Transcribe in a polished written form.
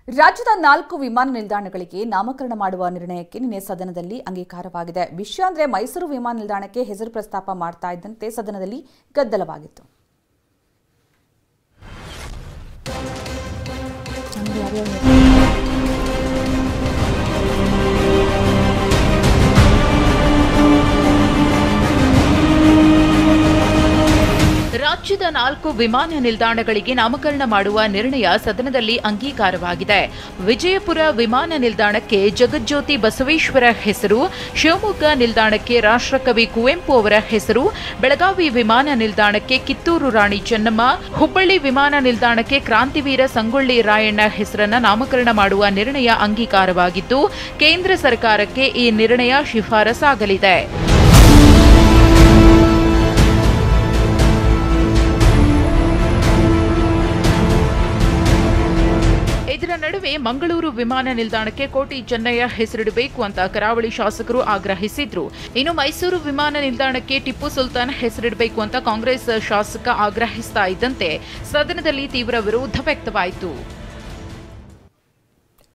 ರಾಜ್ಯದ 4 ವಿಮಾನ ನಿಲ್ದಾಣಗಳಿಗೆ ನಾಮಕರಣ ಮಾಡುವ ನಿರ್ಣಯಕ್ಕೆ ನಿನ್ನೆ ಸದನದಲ್ಲಿ ಅಂಗೀಕಾರವಾಗಿದೆ. ವಿಷಯ ಅಂದ್ರೆ ಮೈಸೂರು ವಿಮಾನ ನಿಲ್ದಾಣಕ್ಕೆ ಹೆಸರು ಪ್ರಸ್ತಾಪ ಮಾಡ್ತಾ ಇದ್ದಂತೆ ಸದನದಲ್ಲಿ ಗದ್ದಲವಾಗಿತ್ತು. ರಾಜ್ಯದ 4 ವಿಮಾನ ನಿಲ್ದಾಣಗಳಿಗೆ ನಾಮಕರಣ ಮಾಡುವ ನಿರ್ಣಯ ಸದನದಲ್ಲಿ ಅಂಗೀಕಾರವಾಗಿದೆ. ವಿಜಯಪುರ ವಿಮಾನ ನಿಲ್ದಾಣಕ್ಕೆ ಜಗಜ್ಯೋತಿ ಬಸವೇಶ್ವರ ಹೆಸರು, ಶಿವಮೊಗ್ಗ ನಿಲ್ದಾಣಕ್ಕೆ ರಾಷ್ಟ್ರಕವಿ ಕುವೆಂಪು ಅವರ ಹೆಸರು, ಬೆಳಗಾವಿ ವಿಮಾನ ನಿಲ್ದಾಣಕ್ಕೆ ಕಿತ್ತೂರು ರಾಣಿ ಚೆನ್ನಮ್ಮ, ಹುಬ್ಬಳ್ಳಿ ವಿಮಾನ ನಿಲ್ದಾಣಕ್ಕೆ ಕ್ರಾಂತಿವೀರ ಸಂಗೊಳ್ಳಿ ರಾಯಣ್ಣ ಹೆಸರನ್ನು ನಾಮಕರಣ ಮಾಡುವ ನಿರ್ಣಯ ಅಂಗೀಕಾರವಾಗಿದ್ದು, ಕೇಂದ್ರ ಸರ್ಕಾರಕ್ಕೆ ಈ ನಿರ್ಣಯ ಶಿಫಾರಸಾಗಲಿದೆ. ಇದರ ನಡುವೆ ಮಂಗಳೂರು ವಿಮಾನ ನಿಲ್ದಾಣಕ್ಕೆ ಕೋಟಿ ಚೆನ್ನಯ್ಯ ಹೆಸರಿಡಬೇಕು ಅಂತ ಕರಾವಳಿ ಶಾಸಕರು ಆಗ್ರಹಿಸಿದ್ರು. ಇನ್ನು ಮೈಸೂರು ವಿಮಾನ ನಿಲ್ದಾಣಕ್ಕೆ ಟಿಪ್ಪು ಸುಲ್ತಾನ್ ಹೆಸರಿಡಬೇಕು ಅಂತ ಕಾಂಗ್ರೆಸ್ ಶಾಸಕ ಆಗ್ರಹಿಸ್ತಾ ಇದ್ದಂತೆ ಸದನದಲ್ಲಿ ತೀವ್ರ ವಿರೋಧ ವ್ಯಕ್ತವಾಯಿತು.